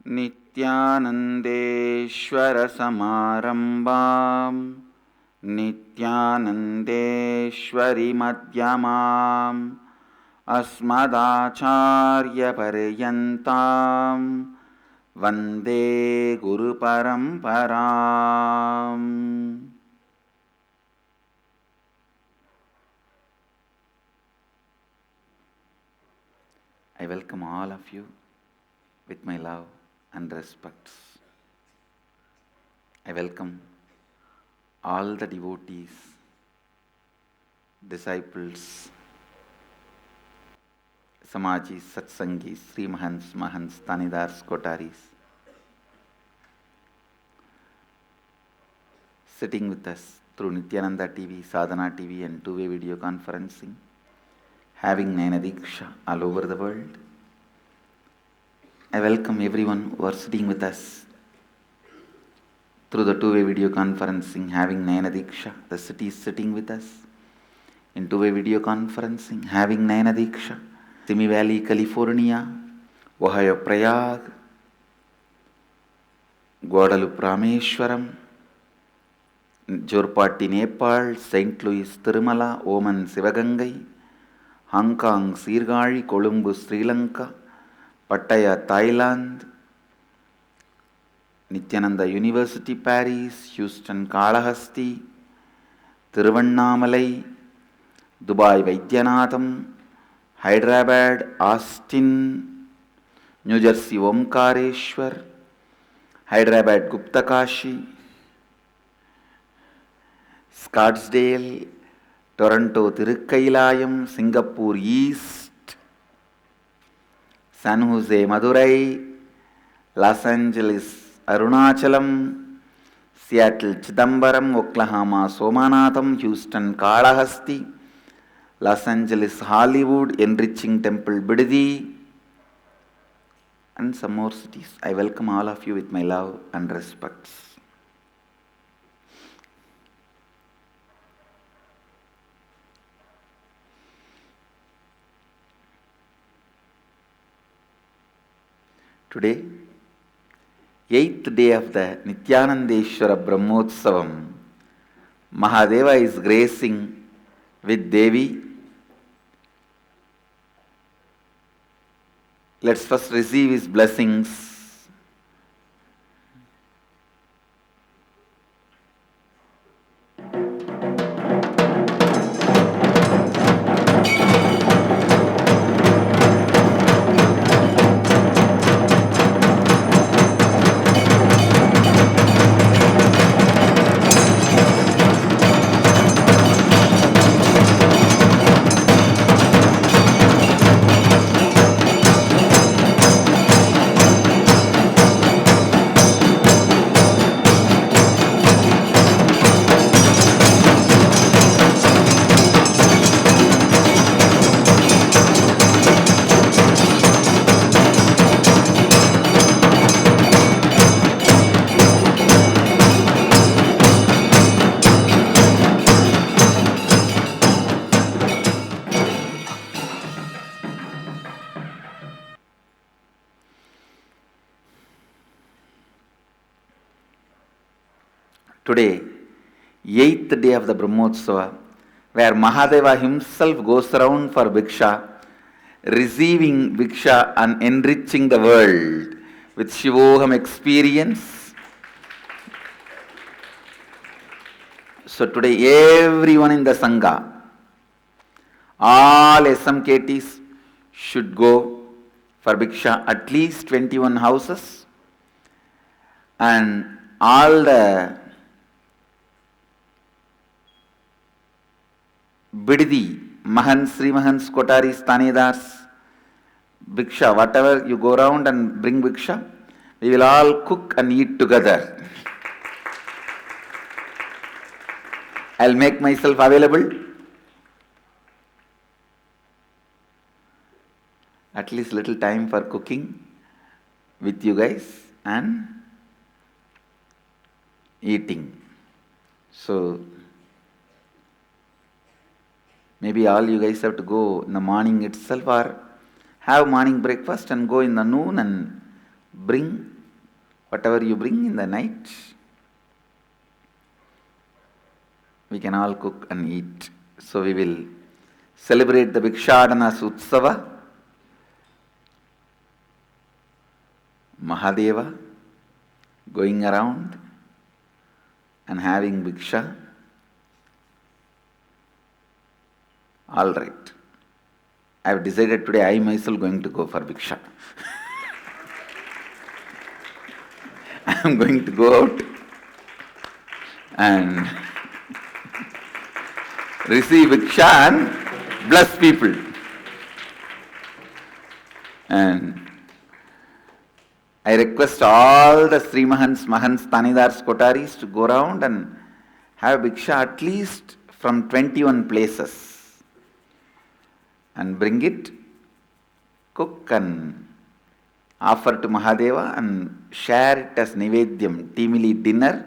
नित्यानन्देश्वरसमारम्भां नित्यानन्देश्वरिमध्यमाम् अस्मदाचार्यपर्यन्तां वन्दे गुरुपरम्पराम्. I welcome all of you with my love and respects. I welcome all the devotees, disciples, Samajis, Satsangis, Sri Mahants, Mahants, Tanidars, Kotaris, sitting with us through Nithyananda TV, Sadhana TV and two-way video conferencing, having Nayana Diksha all over the world. I welcome everyone who are sitting with us through the two-way video conferencing, having Nayana Diksha. The city is sitting with us in two-way video conferencing, having Nayana Diksha. Simi Valley, California, Ohio, Prayag, Guadalupe, Rameshwaram, Jorpati, Nepal, St. Louis, Tirumala, Oman, Sivagangai, Hong Kong, Sirgari, Colombo, Sri Lanka, Pattaya, Thailand, Nithyananda University, Paris, Houston, Kalahasti, Tiruvannamalai, Dubai, Vaidyanatham, Hyderabad, Austin, New Jersey, Omkareshwar, Hyderabad, Guptakashi, Scottsdale, Toronto, Tirukkailayam, Singapore East, San Jose, Madurai, Los Angeles, Arunachalam, Seattle, Chidambaram, Oklahoma, Somanatham, Houston, Kalahasti, Los Angeles, Hollywood, Enriching Temple, Bidadi, and some more cities. I welcome all of you with my love and respects. Today, 8th day of the Nithyanandeshwara Brahmotsavam, Mahadeva is gracing with Devi. Let's first receive his blessings. Today, 8th day of the Brahmotsava, where Mahadeva himself goes around for Bhiksha, receiving Bhiksha and enriching the world with Shivoham experience. So today, everyone in the Sangha, all SMKTs should go for Bhiksha, at least 21 houses, and all the Bidadi, Mahants, Sri Mahants, Kotaris, Tanedars, Bhiksha, whatever you go around and bring Bhiksha, we will all cook and eat together. I'll make myself available. At least little time for cooking with you guys and eating. So, maybe all you guys have to go in the morning itself or have morning breakfast and go in the noon and bring Whatever you bring in the night, we can all cook and eat. So we will celebrate the Bhikshadana's Utsava, Mahadeva going around and having Bhiksha. All right. I have decided today I myself going to go for Bhiksha. I am going to go out and receive Bhiksha and bless people. And I request all the Sri Mahants, Mahants, Tanidars, Kotaris to go around and have Bhiksha at least from 21 places and bring it, cook and offer to Mahadeva and share it as Nivedyam, teamily dinner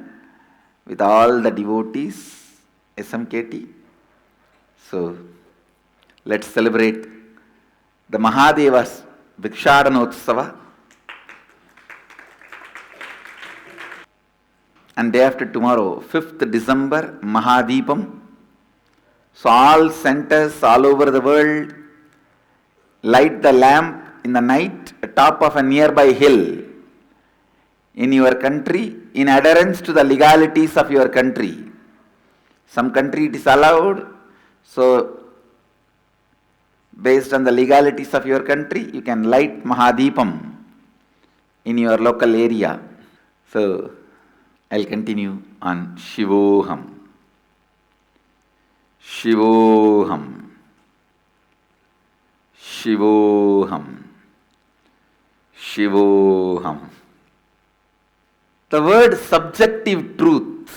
with all the devotees, SMKT. So, let's celebrate the Mahadeva's Bhikshadanotsava. And day after tomorrow, 5th December, Mahadipam. So all centers all over the world light the lamp in the night atop of a nearby hill in your country in adherence to the legalities of your country. Some country it is allowed, so based on the legalities of your country, you can light Mahadipam in your local area. So I'll continue on Shivoham. Shivoham. Shivoham. Shivoham. The word subjective truth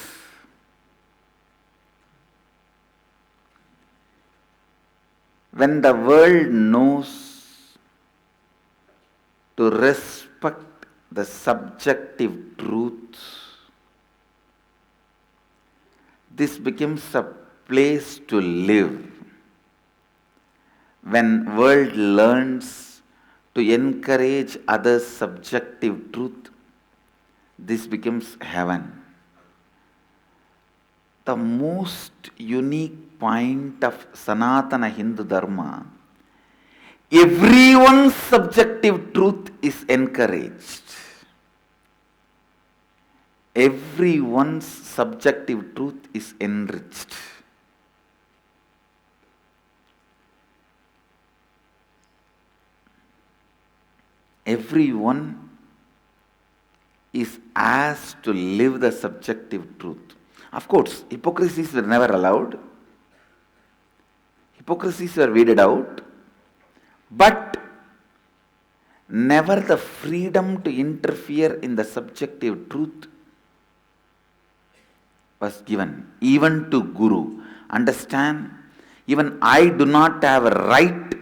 when the world knows to respect the subjective truth, this becomes a place to live. When world learns to encourage others' subjective truth, this becomes heaven. The most unique point of Sanatana Hindu Dharma, everyone's subjective truth is encouraged. Everyone's subjective truth is enriched. Everyone is asked to live the subjective truth. Of course, hypocrisies were never allowed. Hypocrisies were weeded out. But never the freedom to interfere in the subjective truth was given, even to Guru. Understand? Even I do not have a right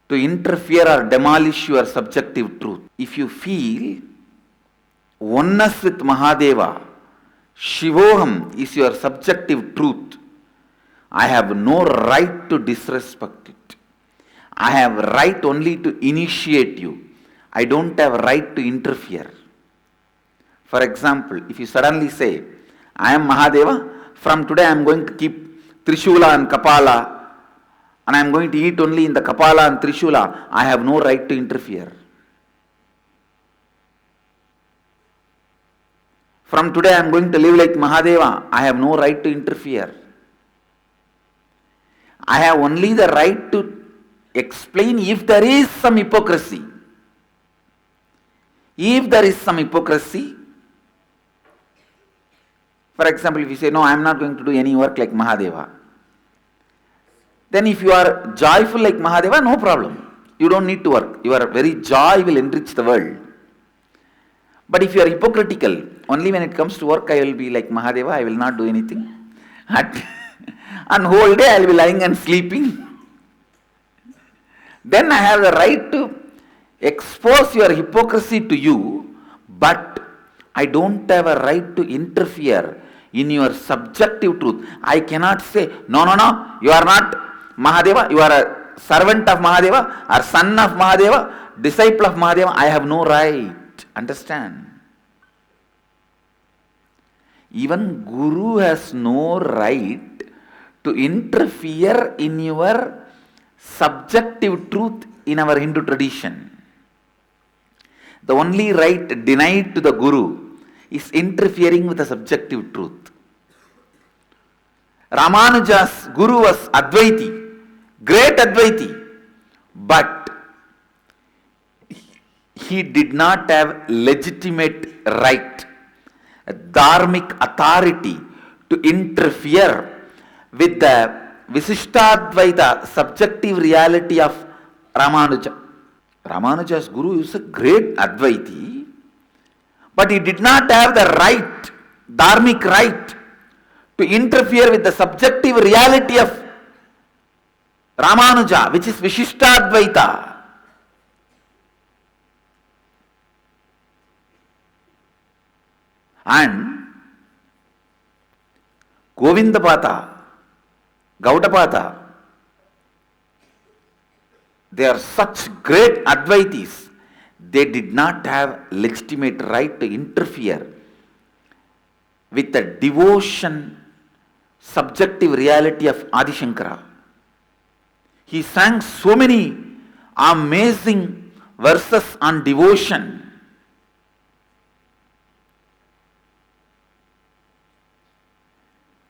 to interfere or demolish your subjective truth. If you feel oneness with Mahadeva, Shivoham is your subjective truth, I have no right to disrespect it. I have right only to initiate you. I don't have right to interfere. For example, if you suddenly say, I am Mahadeva, from today I am going to keep Trishula and Kapala and I am going to eat only in the Kapala and Trishula, I have no right to interfere. From today I am going to live like Mahadeva, I have no right to interfere. I have only the right to explain if there is some hypocrisy. If there is some hypocrisy, for example, if you say, no, I am not going to do any work like Mahadeva, then if you are joyful like Mahadeva, no problem. You don't need to work. Your very joy will enrich the world. But if you are hypocritical, only when it comes to work, I will be like Mahadeva, I will not do anything. And whole day I will be lying and sleeping. Then I have the right to expose your hypocrisy to you, but I don't have a right to interfere in your subjective truth. I cannot say, no, you are not Mahadeva, you are a servant of Mahadeva, or son of Mahadeva, disciple of Mahadeva. I have no right. Understand? Even Guru has no right to interfere in your subjective truth in our Hindu tradition. The only right denied to the Guru is interfering with the subjective truth. Ramanuja's Guru was Advaiti, great Advaiti, but he did not have legitimate right, a dharmic authority to interfere with the Visishtadvaita subjective reality of Ramanuja. Ramanuja's Guru is a great Advaiti, but he did not have the right, dharmic right, to interfere with the subjective reality of Ramanuja, which is Vishishtadvaita. And Govindapata, Gaudapata, they are such great Advaitis, they did not have legitimate right to interfere with the devotion subjective reality of Adi Shankara. He sang so many amazing verses on devotion.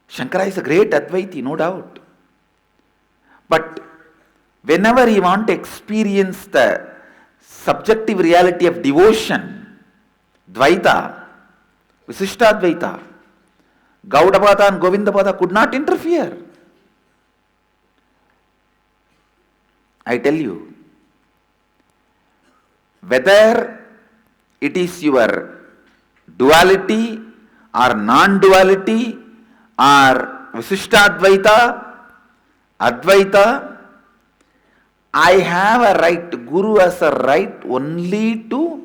Shankara is a great Advaiti, no doubt. But whenever you want to experience the subjective reality of devotion, Dvaita, Visishtadvaita, Gaudapata and Govindapata could not interfere. I tell you, whether it is your duality or non-duality or Visishtadvaita, Advaita, I have a right, Guru has a right only to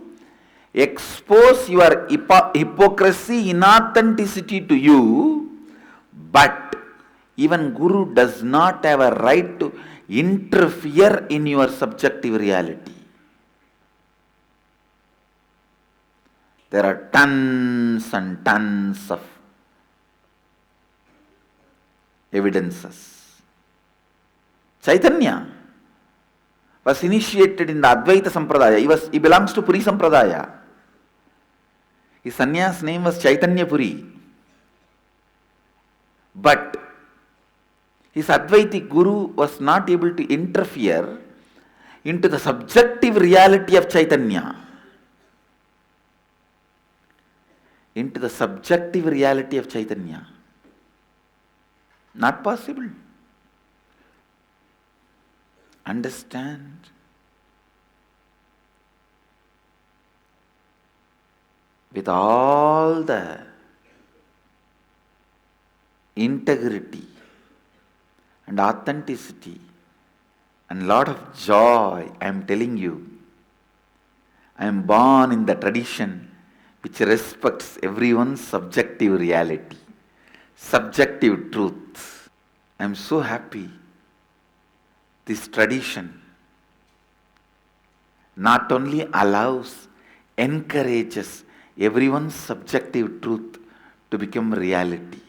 expose your hypocrisy, inauthenticity to you, but even Guru does not have a right to interfere in your subjective reality. There are tons and tons of evidences. Chaitanya was initiated in the Advaita Sampradaya. He belongs to Puri Sampradaya. His sannyas name was Chaitanya Puri. But his Advaiti Guru was not able to interfere into the subjective reality of Chaitanya. Into the subjective reality of Chaitanya. Not possible. Understand. With all the integrity and authenticity and lot of joy, I am telling you, I am born in the tradition which respects everyone's subjective reality, subjective truth. I am so happy. This tradition not only allows, encourages everyone's subjective truth to become reality.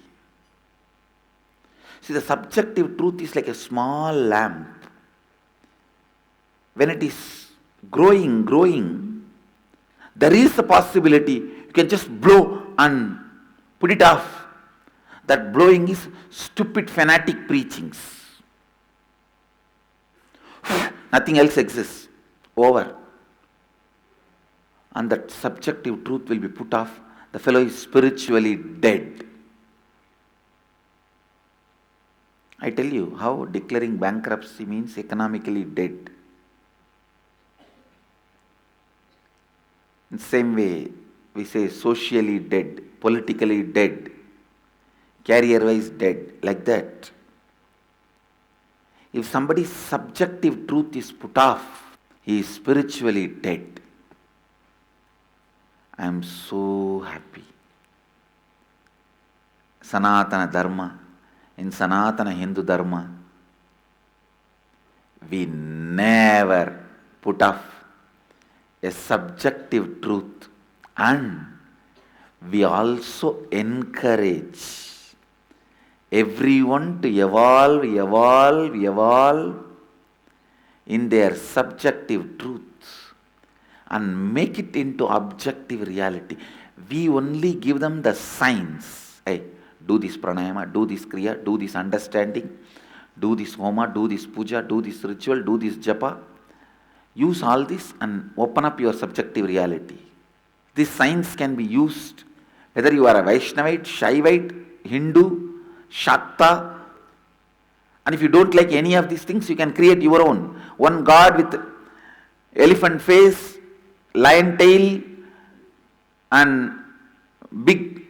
See, the subjective truth is like a small lamp. When it is growing, there is a possibility you can just blow and put it off. That blowing is stupid fanatic preachings. Nothing else exists. Over. And that subjective truth will be put off. The fellow is spiritually dead. I tell you how declaring bankruptcy means economically dead. In the same way, we say socially dead, politically dead, career-wise dead, like that. If somebody's subjective truth is put off, he is spiritually dead. I am so happy. Sanatana Dharma, in Sanatana Hindu Dharma, we never put off a subjective truth, and we also encourage everyone to evolve in their subjective truths and make it into objective reality. We only give them the signs. Hey, do this pranayama, do this kriya, do this understanding, do this homa, do this puja, do this ritual, do this japa. Use all this and open up your subjective reality. These signs can be used whether you are a Vaishnavite, Shaivite, Hindu, Shakta, and if you don't like any of these things, you can create your own. One god with elephant face, lion tail, and big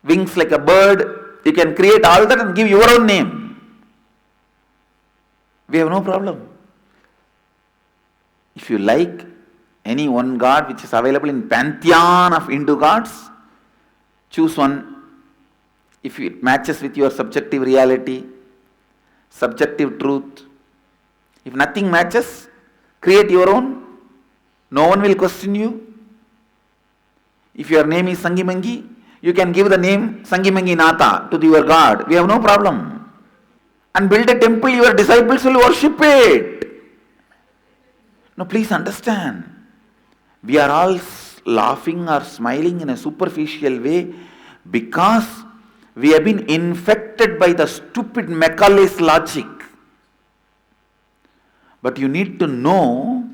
wings like a bird. You can create all that and give your own name. We have no problem. If you like any one god which is available in pantheon of Hindu gods, choose one. If it matches with your subjective reality, subjective truth. If nothing matches, create your own. No one will question you. If your name is Sangimangi, you can give the name Sangimangi Natha to your god. We have no problem. And build a temple, your disciples will worship it. No, please understand. We are all laughing or smiling in a superficial way because we have been infected by the stupid Macaulay's logic. But you need to know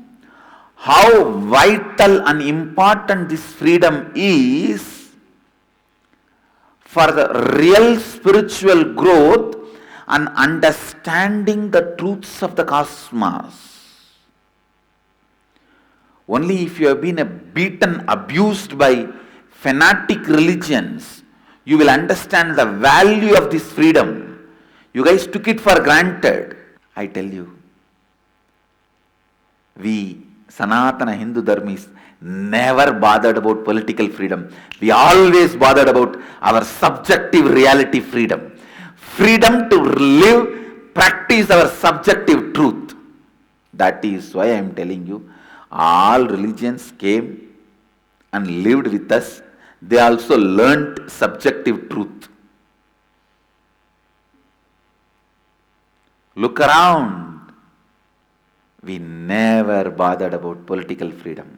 how vital and important this freedom is for the real spiritual growth and understanding the truths of the cosmos. Only if you have been beaten, abused by fanatic religions, you will understand the value of this freedom. You guys took it for granted. I tell you, we Sanatana Hindu Dharmis never bothered about political freedom. We always bothered about our subjective reality freedom. Freedom to live, practice our subjective truth. That is why I am telling you, all religions came and lived with us. They also learnt subjective truth. Look around. We never bothered about political freedom.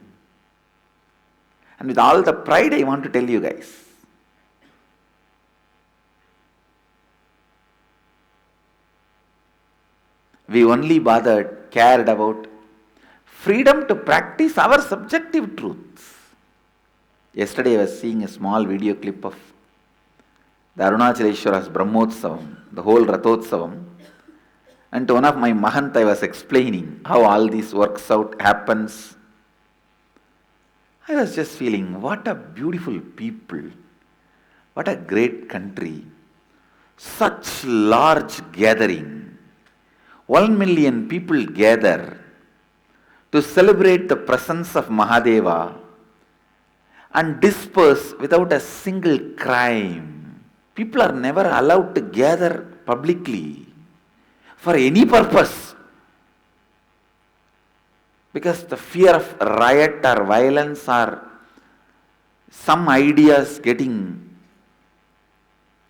And with all the pride, I want to tell you guys, we only cared about freedom to practice our subjective truths. Yesterday I was seeing a small video clip of the Arunachaleshwara's Brahmotsavam, the whole Rathotsavam. And to one of my Mahant I was explaining how all this works out, happens. I was just feeling, what a beautiful people, what a great country, such large gathering. 1 million people gather to celebrate the presence of Mahadeva and disperse without a single crime. People are never allowed to gather publicly for any purpose because the fear of riot or violence or some ideas getting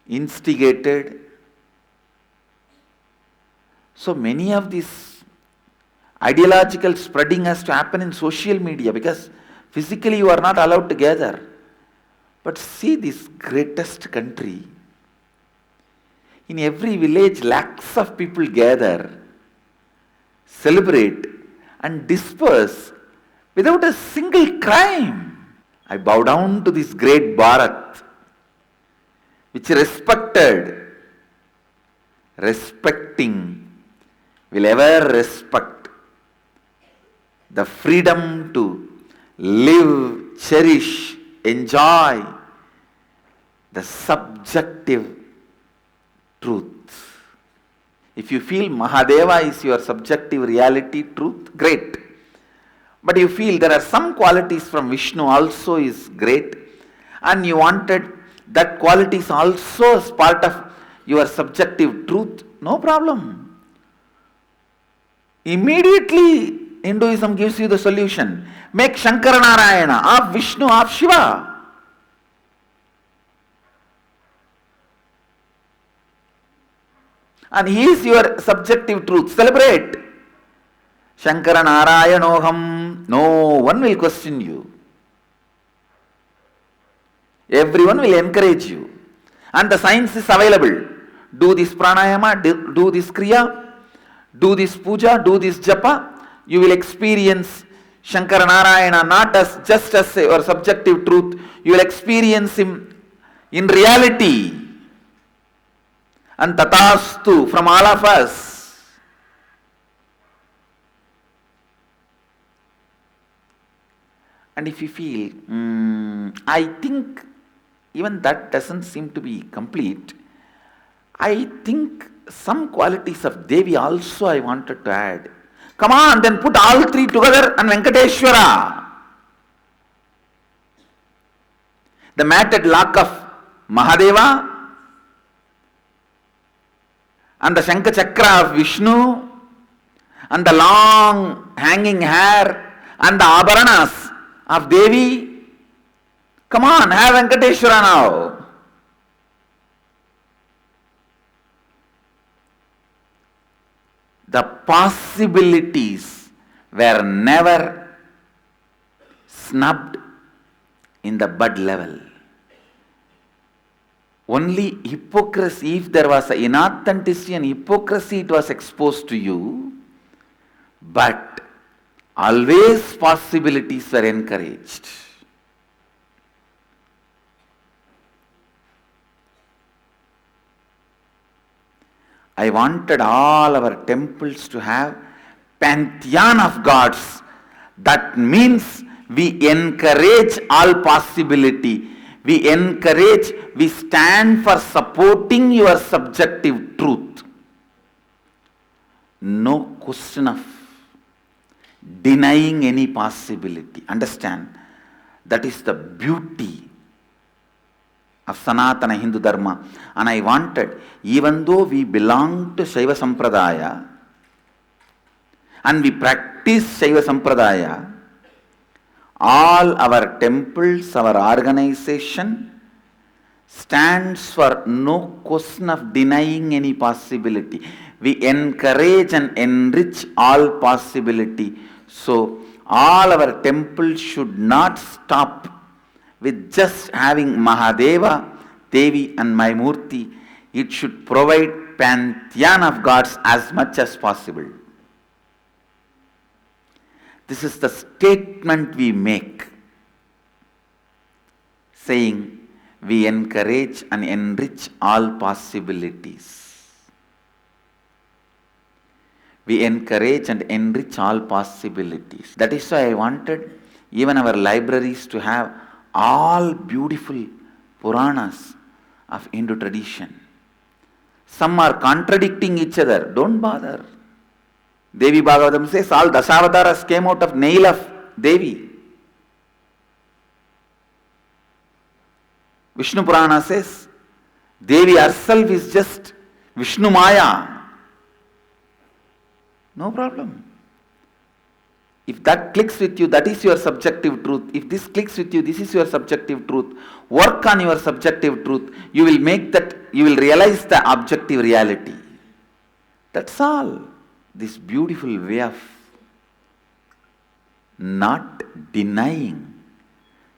instigated. So many of these ideological spreading has to happen in social media because physically you are not allowed to gather. But see this greatest country. In every village, lakhs of people gather, celebrate and disperse without a single crime. I bow down to this great Bharat, which respecting, will ever respect the freedom to live, cherish, enjoy the subjective truth. If you feel Mahadeva is your subjective reality truth, great. But you feel there are some qualities from Vishnu also is great, and you wanted that qualities also as part of your subjective truth, no problem. Immediately Hinduism gives you the solution. Make Shankara Narayana of Vishnu, of Shiva. And he is your subjective truth. Celebrate. Shankara Narayanoham. No one will question you. Everyone will encourage you. And the science is available. Do this pranayama, do this kriya, do this puja, do this japa. You will experience Shankara Narayana not as just as your subjective truth. You will experience him in reality. And tatastu from all of us. And if you feel, I think even that doesn't seem to be complete, I think some qualities of Devi also I wanted to add. Come on, then put all three together and Venkateshwara. The matted lock of Mahadeva, and the Shankha Chakra of Vishnu, and the long hanging hair, and the Abharanas of Devi. Come on, have Venkateshwara now. The possibilities were never snubbed in the bud level. Only hypocrisy, if there was an inauthenticity and hypocrisy, it was exposed to you, but always possibilities were encouraged. I wanted all our temples to have pantheon of gods. That means we encourage all possibility. We encourage, we stand for supporting your subjective truth. No question of denying any possibility. Understand? That is the beauty of Sanatana Hindu Dharma. And I wanted, even though we belong to Shaiva Sampradaya and we practice Shaiva Sampradaya, all our temples, our organization stands for no question of denying any possibility. We encourage and enrich all possibility. So, all our temples should not stop with just having Mahadeva, Devi and my Murti. It should provide pantheon of gods as much as possible. This is the statement we make, saying we encourage and enrich all possibilities. We encourage and enrich all possibilities. That is why I wanted even our libraries to have all beautiful Puranas of Hindu tradition. Some are contradicting each other. Don't bother. Devi Bhagavatam says all Dasavataras came out of nail of Devi. Vishnu Purana says Devi herself is just Vishnu Maya. No problem. If that clicks with you, that is your subjective truth. If this clicks with you, this is your subjective truth. Work on your subjective truth. You will make that, you will realize the objective reality. That's all. This beautiful way of not denying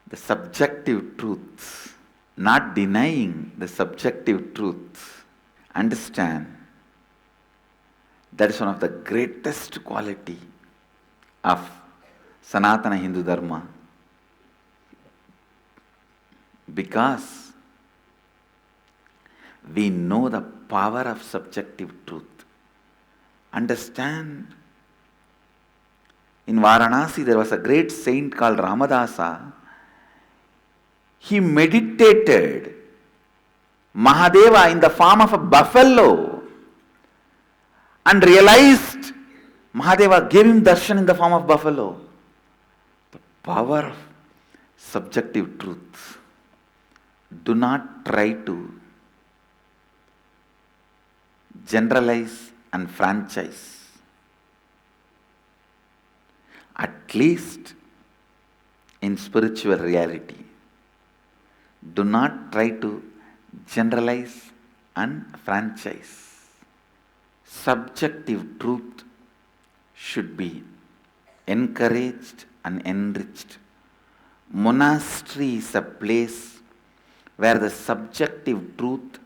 the subjective truths. Not denying the subjective truth. Understand, that is one of the greatest quality of Sanatana Hindu Dharma. Because we know the power of subjective truth. Understand, in Varanasi there was a great saint called Ramadasa. He meditated Mahadeva in the form of a buffalo and realized Mahadeva gave him darshan in the form of buffalo. The power of subjective truth. Do not try to generalize and franchise. At least in spiritual reality, do not try to generalize and franchise. Subjective truth should be encouraged and enriched. Monastery is a place where the subjective truth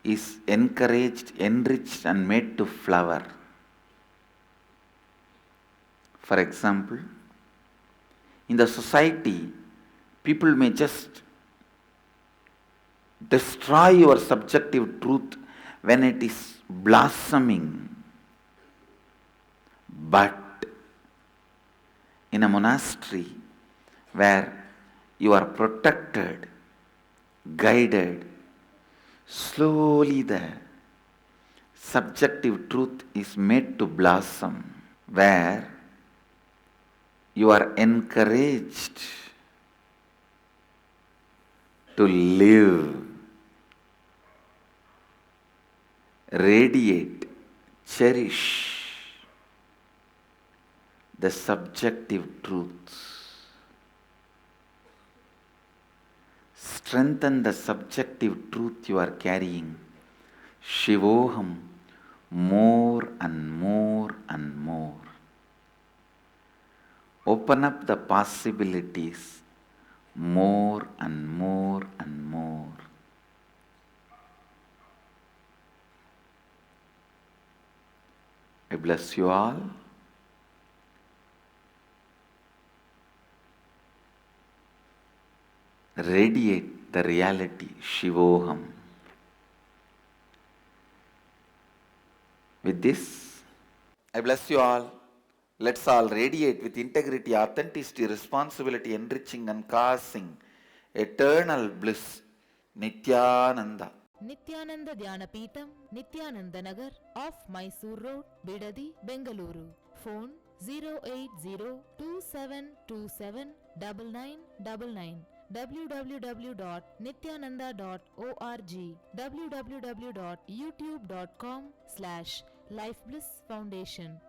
is encouraged, enriched, and made to flower. For example, in the society, people may just destroy your subjective truth when it is blossoming. But in a monastery where you are protected, guided, slowly the subjective truth is made to blossom, where you are encouraged to live, radiate, cherish the subjective truths. Strengthen the subjective truth you are carrying. Shivoham, more and more and more. Open up the possibilities more and more and more. I bless you all. Radiate the reality, Shivoham. With this, I bless you all. Let's all radiate with integrity, authenticity, responsibility, enriching and causing eternal bliss. Nithyananda. Nithyananda Dhyanapitham, Nithyananda Nagar, off Mysore Road, Bidadi, Bengaluru. Phone 08027279999. www.nithyananda.org. www.youtube.com/Life Bliss Foundation.